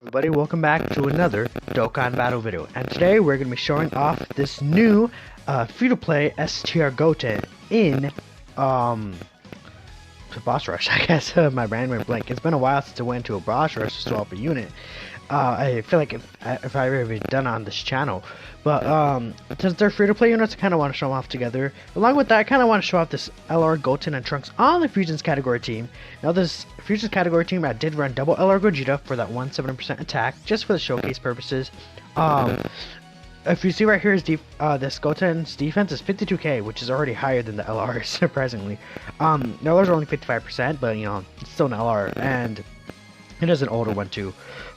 Everybody, welcome back to another Dokkan battle video, and today we're going to be showing off this new free-to-play STR Goten in boss rush. I guess my brain went blank. It's been a while since I went to a boss rush to swap a unit. I feel like if I've ever done it on this channel, but since they're free-to-play units, I kind of want to show them off together. Along with that, I kind of want to show off this LR Goten and Trunks on the Fusions category team. Now this Fusions category team, I did run double LR Gogeta for that 170% attack, just for the showcase purposes. If you see right here, this Goten's defense is 52k, which is already higher than the LR, surprisingly. The LRs are only 55%, but you know, it's still an LR, and it is an older one too.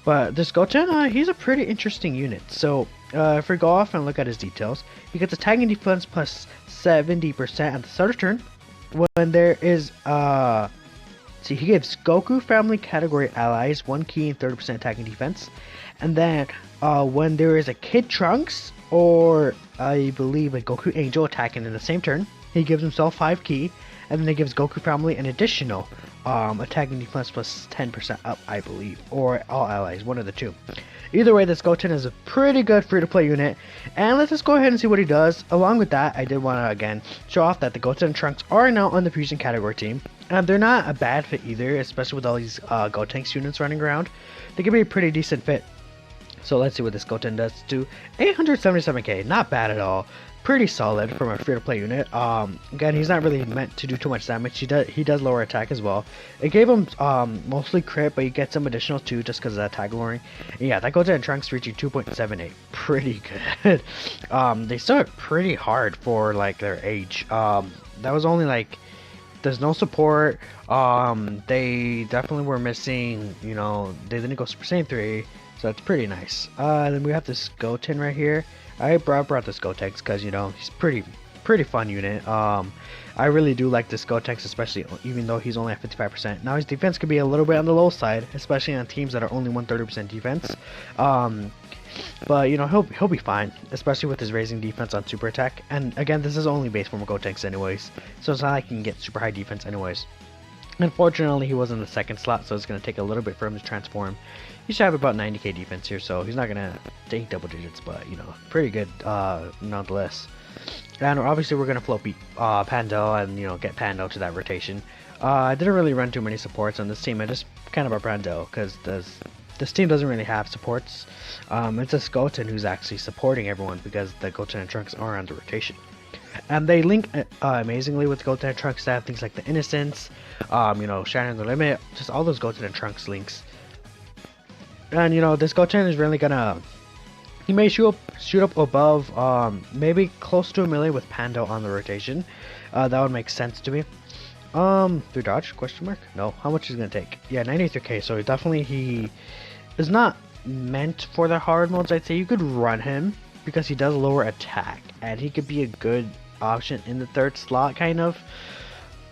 But this Goten, he's a pretty interesting unit. So if we go off and look at his details, he gets attacking defense plus 70% at the start of turn. When there is see, he gives Goku family category allies 1 key and 30% attacking defense. And then when there is a Kid Trunks or I believe a Goku Angel attacking in the same turn, he gives himself 5 key, and then he gives Goku family an additional attacking defense plus 10% up, I believe, or all allies, one of the two. Either way, this Goten is a pretty good free-to-play unit, and let's just go ahead and see what he does. Along with that, I did want to again show off that the Goten and Trunks are now on the Fusion category team, and they're not a bad fit either, especially with all these Gotenks units running around. They can be a pretty decent fit. So let's see what this Goten does to 877k, not bad at all. Pretty solid from a free-to-play unit. Again, he's not really meant to do too much damage. He does lower attack as well. It gave him mostly crit, but you get some additional too just because of that attack lowering. And yeah, that Goten and Trunks reaching 2.78, pretty good. They start pretty hard for like their age. That was only like, there's no support. They definitely were missing, you know, they didn't go Super Saiyan 3, so it's pretty nice. Then we have this Goten right here. I brought this Gotenks because, you know, he's pretty fun unit. I really do like this Gotenks, especially even though he's only at 55%. Now his defense could be a little bit on the low side, especially on teams that are only 130% defense. But you know, he'll be fine, especially with his raising defense on super attack. And again, this is only base form of Gotenks anyways, so it's not like he can get super high defense anyways. Unfortunately, he was in the second slot, so it's going to take a little bit for him to transform. He should have about 90k defense here, so he's not going to take double digits, but, you know, pretty good nonetheless. And obviously, we're going to float Pando and, you know, get Pando to that rotation. I didn't really run too many supports on this team. I just kind of brought Pando, because this team doesn't really have supports. It's just Goten who's actually supporting everyone, because the Goten and Trunks are on the rotation. And they link amazingly with Goten and Trunks. They have things like the Innocence, you know, Shattering the Limit, just all those Goten and Trunks links. And you know, this Goten is really gonna, he may shoot up above, maybe close to a million with Pando on the rotation. That would make sense to me. Through dodge? Question mark? No. How much is it gonna take? Yeah, 93k. So definitely he is not meant for the hard modes. I'd say you could run him because he does lower attack, and he could be a good option in the third slot, kind of,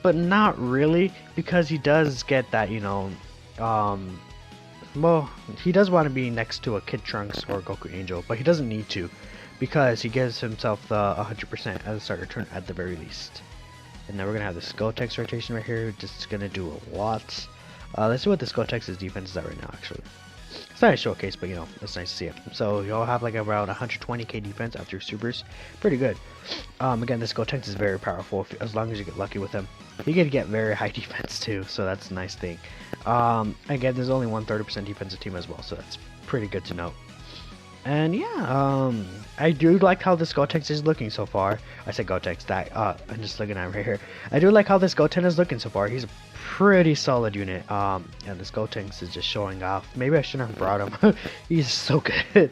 but not really, because he does get that, you know, well, he does want to be next to a Kid Trunks or Goku Angel, but he doesn't need to, because he gives himself the 100% at the start of turn at the very least. And now we're gonna have this Gotenks rotation right here, just gonna do a lot. Let's see what this Gotenks' defense is at right now, actually. It's not a showcase, but you know, it's nice to see it. So you'll have like around 120k defense after your supers. Pretty good. Again, this Gotenks is very powerful as long as you get lucky with him. He can get very high defense too, so that's a nice thing. Again, there's only 130% defensive team as well, so that's pretty good to know. And yeah, I do like how this Gotenks is looking so far. I said Gotenks, that I'm just looking at him right here. I do like how this Goten is looking so far. He's a pretty solid unit. And this Gotenks is just showing off. Maybe I shouldn't have brought him. He's so good.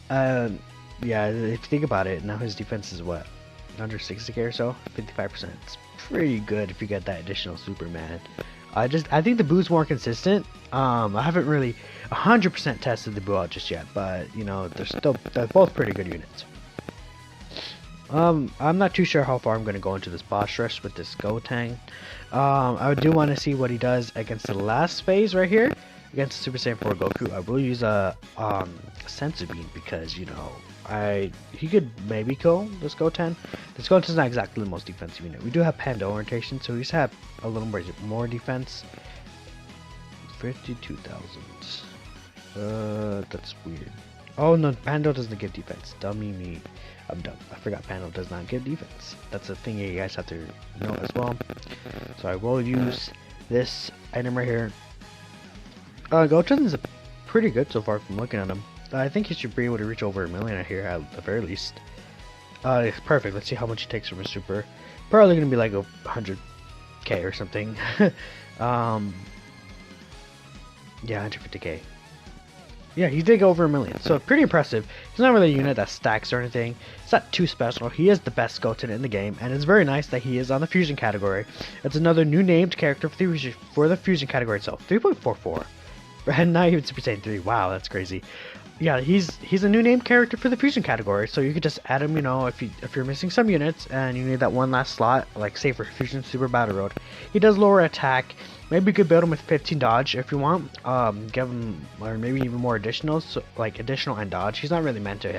Yeah, if you think about it, now his defense is what, under 60k or so, 55%. It's pretty good if you get that additional Superman. I think the Boo's more consistent. I haven't really 100% tested the Boo out just yet, but you know, they're both pretty good units. I'm not too sure how far I'm going to go into this boss rush with this Goten. I do want to see what he does against the last phase right here, against Super Saiyan 4 Goku. I will use a Senzu Bean because, you know, he could maybe kill this Goten. This Goten's not exactly the most defensive unit. We do have Panda orientation, so he's have a little more defense. 52,000. That's weird. Oh no, Pando doesn't give defense. Dummy me. I'm dumb. I forgot Pando does not give defense. That's a thing you guys have to know as well. So I will use this item right here. Goten is pretty good so far from looking at him. I think he should be able to reach over 1,000,000 here at the very least. It's perfect. Let's see how much he takes from a super. Probably gonna be like 100k or something. Yeah, 150k. Yeah, he did go over 1,000,000, so pretty impressive. He's not really a unit that stacks or anything. It's not too special. He is the best Goten in the game, and it's very nice that he is on the fusion category. It's another new named character for the fusion category itself. 3.44. And not even Super Saiyan 3. Wow, that's crazy. Yeah, he's a new named character for the fusion category, so you could just add him, you know, if you're missing some units and you need that one last slot, like say for Fusion Super Battle Road. He does lower attack. Maybe you could build him with 15 dodge if you want. Give him, or maybe even more additionals, so like additional and dodge. He's not really meant to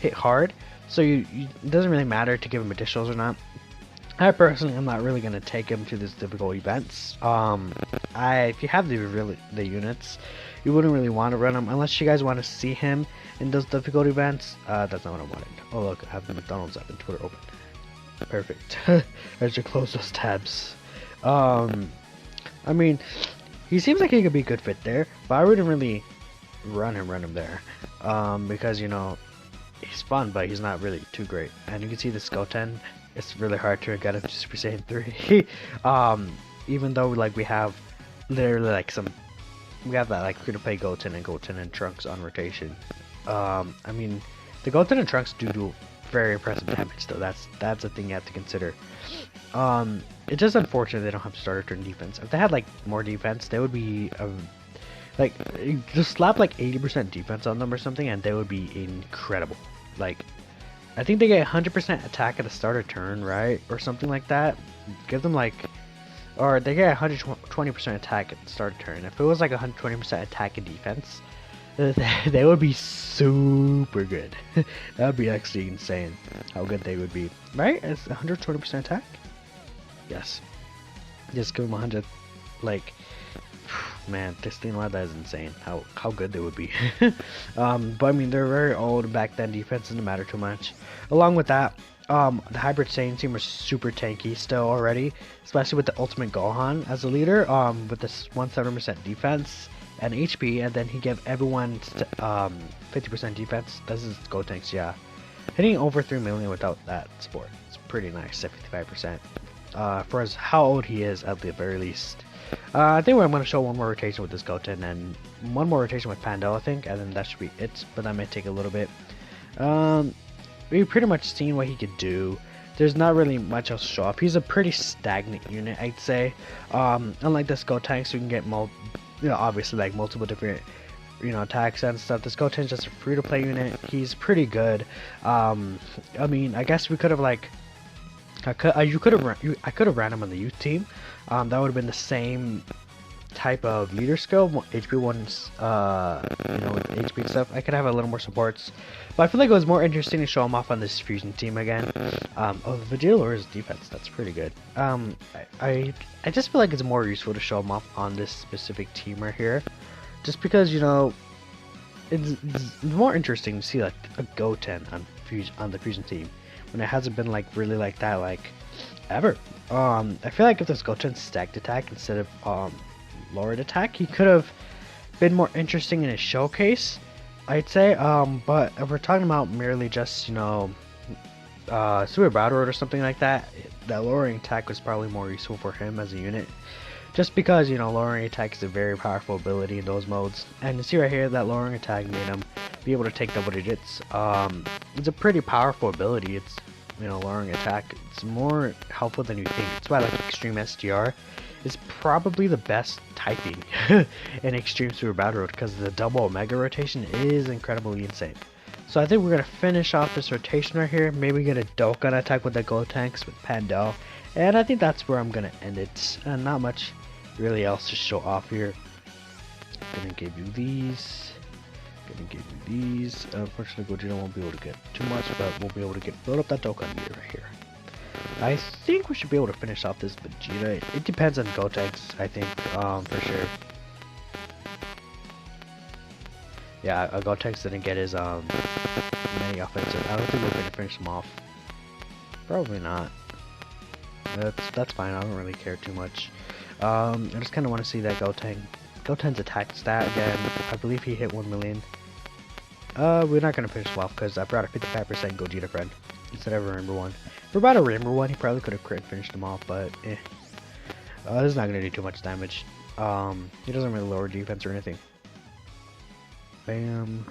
hit hard, so it doesn't really matter to give him additionals or not. I personally am not really gonna take him to these difficult events. If you have the units, you wouldn't really want to run him unless you guys want to see him in those difficult events. That's not what I wanted. Oh look, I have the McDonald's app and Twitter open. Perfect. I should close those tabs. I mean, he seems like he could be a good fit there, but I wouldn't really run him there. Because you know, he's fun, but he's not really too great. And you can see this Goten. It's really hard to get him to Super Saiyan 3. Even though like we have literally like we have that like free-to-play Goten and Trunks on rotation. I mean, the Goten and Trunks do very impressive damage though. That's a thing you have to consider. It's just unfortunate they don't have starter turn defense. If they had like more defense, they would be like just slap like 80% defense on them or something, and they would be incredible. Like, I think they get 100% attack at the starter turn, right? Or something like that. Give them like, or they get 120% attack at the starter turn. If it was like 120% attack and defense, they would be super good. That would be actually insane how good they would be. Right? It's 120% attack? Yes. Just give them 100, like, man, this thing like that is insane. How good they would be. But I mean, they're very old back then. Defense didn't matter too much. Along with that, the hybrid Saiyan team was super tanky still already, especially with the Ultimate Gohan as a leader. With this 170% defense and HP, and then he gave everyone 50% defense. This is Gotenks, yeah. Hitting over 3,000,000 without that support, it's pretty nice at 55%. For how old he is at the very least. I think I'm going to show one more rotation with this Goten and one more rotation with Pando, I think, and then that should be it, but that may take a little bit. We've pretty much seen what he could do. There's not really much else to show off. He's a pretty stagnant unit, I'd say. Unlike this Goten, so you can get obviously like multiple different attacks and stuff. This Goten's just a free-to-play unit. He's pretty good. I mean, I guess we could have like I could have ran him on the youth team. That would have been the same type of leader skill. HP ones, with HP stuff. I could have a little more supports, but I feel like it was more interesting to show him off on this fusion team again. Oh, the Vegeta or his defense, that's pretty good. I just feel like it's more useful to show him off on this specific team right here, just because it's more interesting to see like a Goten on the fusion team when it hasn't been like really like that like ever. I feel like if this Goten stacked attack instead of lowered attack, he could have been more interesting in his showcase, I'd say. But if we're talking about merely just Super Battle Road or something like that, that lowering attack was probably more useful for him as a unit, just because lowering attack is a very powerful ability in those modes. And you see right here that lowering attack made him be able to take double digits. It's a pretty powerful ability. It's lowering attack. It's more helpful than you think. That's why like Extreme STR is probably the best typing in Extreme Super Battle Road, because the double Omega rotation is incredibly insane. So I think we're gonna finish off this rotation right here. Maybe get a Dokkan attack with the Gotenks with Pando, and I think that's where I'm gonna end it. Not much really else to show off here. Gonna give you these. Unfortunately, Gogeta won't be able to get too much, but we'll be able to build up that Dokkan meter right here. I think we should be able to finish off this Vegeta. It depends on Gotenks, I think, for sure. Yeah, Gotenks didn't get his many offensive. I don't think we're gonna finish him off. Probably not. That's fine. I don't really care too much. I just kind of want to see that Goten's attack stat again. I believe he hit 1 million. We're not gonna finish him off because I brought a 55% Gogeta friend instead of a Rainbow one. If we brought a Rainbow one, he probably could have crit finished him off, but eh. This is not gonna do too much damage. He doesn't really lower defense or anything. Bam.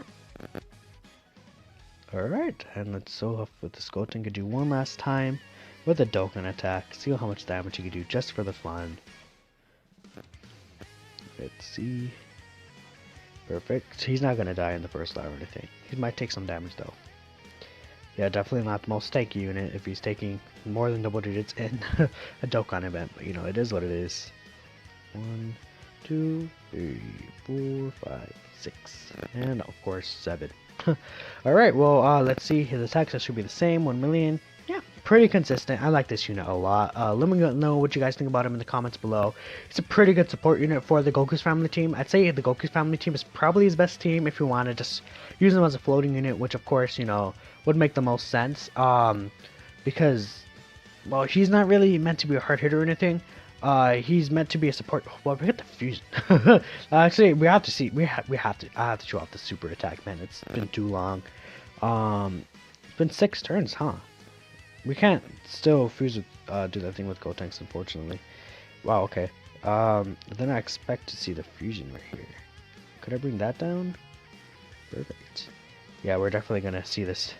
Alright, and let's so off with this Goten. Could do one last time with a Dokkan attack. See how much damage he could do just for the fun. Let's see. Perfect. He's not gonna die in the first lap or anything. He might take some damage though. Yeah, definitely not the most tanky unit if he's taking more than double digits in a Dokkan event, but you know, it is what it is. 1, 2, 3, 4, 5, 6, and of course 7. Alright, well, let's see. His attacks should be the same, 1 million. Yeah, pretty consistent. I like this unit a lot. Let me know what you guys think about him in the comments below. It's a pretty good support unit for the Goku's family team. I'd say the Goku's family team is probably his best team if you want to just use him as a floating unit, which of course, you know, would make the most sense. Because, well, he's not really meant to be a hard hitter or anything. He's meant to be a support. Well, we get the fusion. Actually, we have to see. I have to show off the super attack, man. It's been too long. It's been 6 turns, huh? We can't still fuse with, do that thing with Gotenks, unfortunately. Wow. Okay. Then I expect to see the fusion right here. Could I bring that down? Perfect. Yeah, we're definitely gonna see this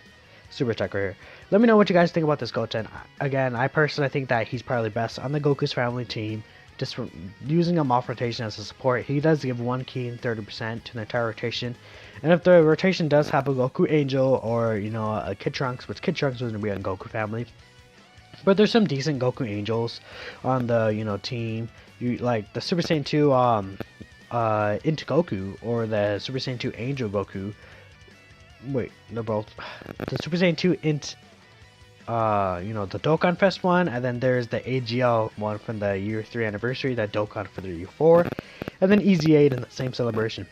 super attack right here. Let me know what you guys think about this Goten. Again, I personally think that he's probably best on the Goku's family team. Just from using him off rotation as a support, he does give 1 key and 30% to the entire rotation. And if the rotation does have a Goku Angel or, you know, a Kid Trunks, which Kid Trunks wouldn't be on Goku family, but there's some decent Goku Angels on the, you know, team. You like the Super Saiyan 2 into Goku or the Super Saiyan 2 Angel Goku. Wait, they're both the Super Saiyan 2 int. You know, the Dokkan Fest one, and then there's the AGL one from the year 3 anniversary, that Dokkan for the year 4, and then Easy 8 in the same celebration.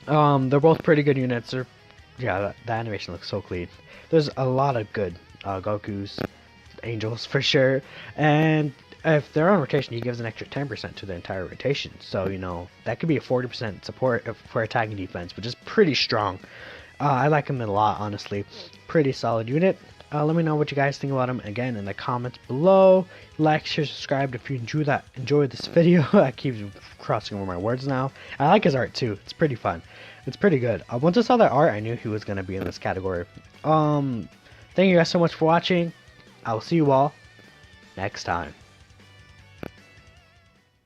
They're both pretty good units. Yeah, the animation looks so clean. There's a lot of good Gokus, Angels for sure, and if they're on rotation, he gives an extra 10% to the entire rotation. So, you know, that could be a 40% support for attacking defense, which is pretty strong. I like him a lot, honestly. Pretty solid unit. Let me know what you guys think about him again in the comments below. Like, share, subscribe if you enjoyed this video. I keep crossing over my words now. I like his art too. It's pretty fun. It's pretty good. Once I saw that art, I knew he was gonna be in this category. Thank you guys so much for watching. I will see you all next time.